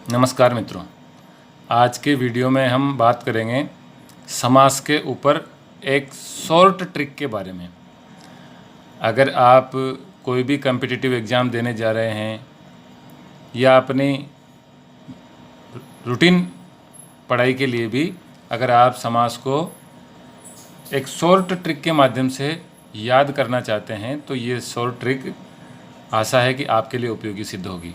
नमस्कार मित्रों, आज के वीडियो में हम बात करेंगे समास के ऊपर एक शॉर्ट ट्रिक के बारे में। अगर आप कोई भी कॉम्पिटिटिव एग्ज़ाम देने जा रहे हैं या अपनी रूटीन पढ़ाई के लिए भी अगर आप समास को एक शॉर्ट ट्रिक के माध्यम से याद करना चाहते हैं तो ये शॉर्ट ट्रिक आशा है कि आपके लिए उपयोगी सिद्ध होगी।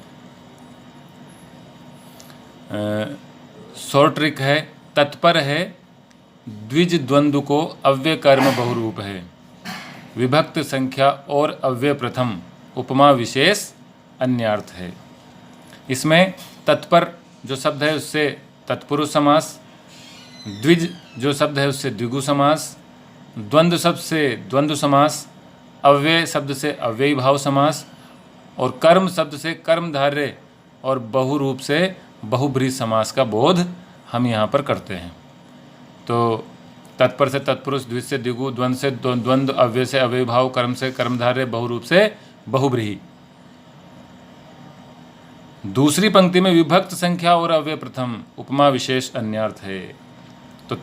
शॉर्ट ट्रिक है, तत्पर है, द्विज द्वंद्व को अव्यय कर्म बहुरूप है, विभक्त संख्या और अव्यय प्रथम, उपमा विशेष अन्यार्थ है। इसमें तत्पर जो शब्द है उससे तत्पुरुष समास, द्विज जो शब्द है उससे द्विगु समास, द्वंद्व शब्द से द्वंद्व समास, अव्यय शब्द से अव्ययी भाव समास और कर्म शब्द से कर्मधारय और बहुरूप से बहुब्रीहि समास का बोध हम यहाँ पर करते हैं। तो तत्पर से तत्पुरुष, द्विज से द्विगु, द्वंद्व से द्वंद्व, अव्यय से अव्ययी भाव, कर्म से कर्मधारय, बहुरूप से बहुब्रीहि। दूसरी पंक्ति में विभक्त संख्या और अव्यय प्रथम, उपमा विशेष अन्यार्थ है। तो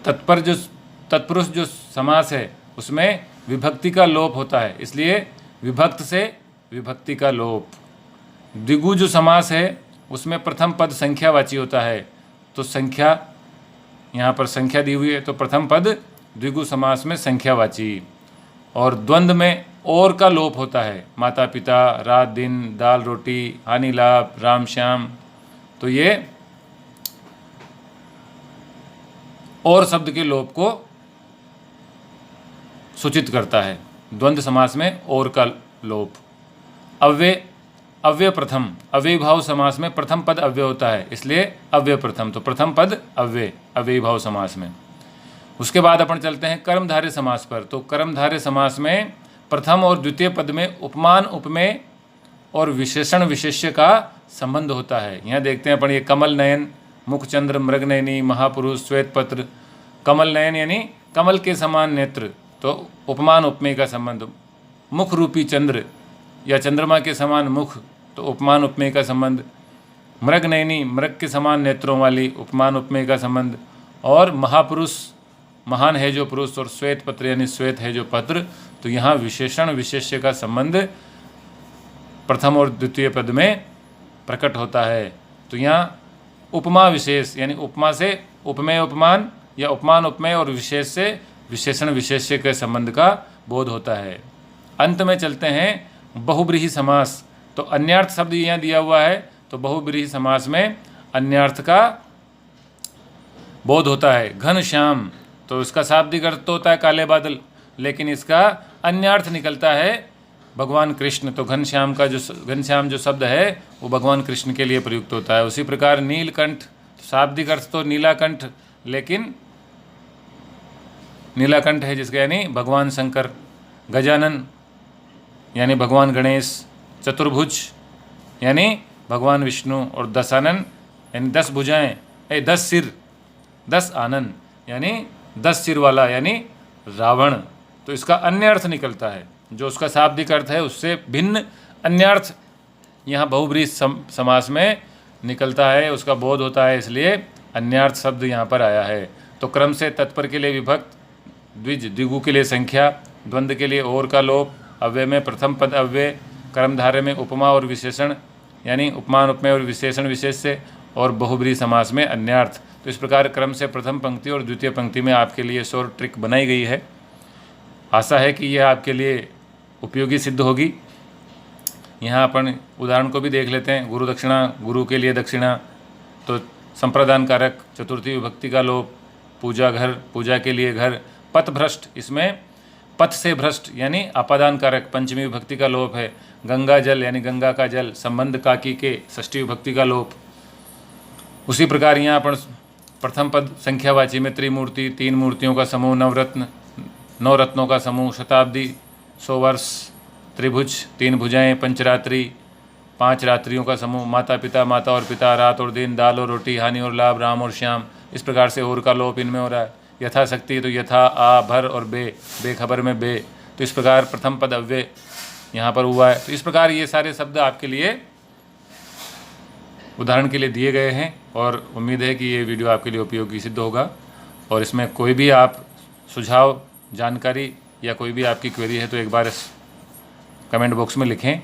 तत्पुरुष जो समास है उसमें विभक्ति का लोप होता है, इसलिए विभक्त से विभक्ति का लोप। द्विगु जो समास है उसमें प्रथम पद संख्यावाची होता है, तो संख्या यहाँ पर संख्या दी हुई है तो प्रथम पद द्विगु समास में संख्यावाची। और द्वंद्व में और का लोप होता है, माता पिता, रात दिन, दाल रोटी, हानि लाभ, राम श्याम, तो ये और शब्द के लोप को सूचित करता है। द्वंद्व समास में और का लोप। अव्यय प्रथम, अव्ययी भाव समास में प्रथम पद अव्यय होता है, इसलिए अव्यय प्रथम, तो प्रथम पद अव्ययी भाव समास में। उसके बाद अपन चलते हैं कर्मधारय समास पर। तो कर्मधारय समास में प्रथम और द्वितीय पद में उपमान उपमेय और विशेषण विशेष्य का संबंध होता है। यहाँ देखते हैं अपन, ये कमल नयन, मुखचंद्र, मृगनयनी, महापुरुष, श्वेतपत्र। कमल नयन यानी कमल के समान नेत्र, तो उपमान उपमेय का संबंध। मुख रूपी चंद्र या चंद्रमा के समान मुख, तो उपमान उपमेय का संबंध। मृगनयनी, मृग के समान नेत्रों वाली, उपमान उपमेय का संबंध। और महापुरुष, महान है जो पुरुष, और श्वेत पत्र यानी श्वेत है जो पत्र, तो यहाँ विशेषण विशेष्य का संबंध प्रथम और द्वितीय पद में प्रकट होता है। तो यहाँ उपमा विशेष यानी उपमा से उपमेय उपमान या उपमान उपमेय और विशेष से विशेषण विशेष्य के संबंध का बोध होता है। अंत में चलते हैं बहुब्रीहि समास। तो अन्यार्थ शब्द यहाँ दिया हुआ है, तो बहुब्रीहि समास में अन्यार्थ का बोध होता है। घन श्याम, तो इसका शाब्दिक अर्थ तो होता है काले बादल, लेकिन इसका अन्यार्थ निकलता है भगवान कृष्ण। तो घनश्याम जो शब्द है वो भगवान कृष्ण के लिए प्रयुक्त होता है। उसी प्रकार नीलकंठ, शाब्दिक अर्थ तो नीलाकंठ, लेकिन नीलाकंठ है जिसका यानी भगवान शंकर। गजानन यानी भगवान गणेश। चतुर्भुज यानी भगवान विष्णु। और दशानन यानी 10 भुजाएं, 10 सिर, 10 आनन यानी 10 सिर वाला यानी रावण। तो इसका अन्य अर्थ निकलता है, जो उसका शाब्दिक अर्थ है उससे भिन्न अन्य अर्थ यहाँ बहुब्रीहि समास में निकलता है, उसका बोध होता है, इसलिए अन्यार्थ शब्द यहाँ पर आया है। तो क्रम से तत्पर के लिए विभक्त, द्विज द्विगु के लिए संख्या, द्वंद्व के लिए और का लोप, अव्यय में प्रथम पद अव्यय, कर्मधारय में उपमा और विशेषण यानी उपमान उपमेय और विशेषण विशेष्य, और बहुब्रीहि समास में अन्यार्थ। तो इस प्रकार क्रम से प्रथम पंक्ति और द्वितीय पंक्ति में आपके लिए शॉर्ट ट्रिक बनाई गई है। आशा है कि यह आपके लिए उपयोगी सिद्ध होगी। यहाँ अपन उदाहरण को भी देख लेते हैं। गुरु दक्षिणा, गुरु के लिए दक्षिणा, तो संप्रदान कारक, चतुर्थी विभक्ति का लोप, पूजा घर, पूजा के लिए घर। पथ भ्रष्ट, इसमें पथ से भ्रष्ट यानी अपादान कारक, पंचमी विभक्ति का लोप है। गंगा जल यानी गंगा का जल, संबंध काकी के, षष्ठी विभक्ति का लोप। उसी प्रकार यहाँ पर प्रथम पद संख्यावाची में त्रिमूर्ति, 3 मूर्तियों का समूह, नवरत्न, 9 रत्नों का समूह, शताब्दी, 100 वर्ष, त्रिभुज, 3 भुजाएं, पंचरात्रि, 5 रात्रियों का समूह, माता पिता, माता और पिता, रात और दिन, दाल और रोटी, हानि और लाभ, राम और श्याम। इस प्रकार से और का लोप इनमें हो रहा है। यथाशक्ति, तो यथा, आ, भर और बेखबर में बे, तो इस प्रकार प्रथम पद अव्यय यहाँ पर हुआ है। तो इस प्रकार ये सारे शब्द आपके लिए उदाहरण के लिए दिए गए हैं और उम्मीद है कि ये वीडियो आपके लिए उपयोगी सिद्ध होगा। और इसमें कोई भी आप सुझाव, जानकारी या कोई भी आपकी क्वेरी है तो एक बार इस कमेंट बॉक्स में लिखें,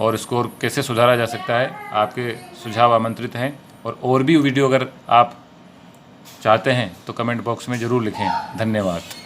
और इसको और कैसे सुधारा जा सकता है आपके सुझाव आमंत्रित हैं। और भी वीडियो अगर आप चाहते हैं तो कमेंट बॉक्स में ज़रूर लिखें। धन्यवाद।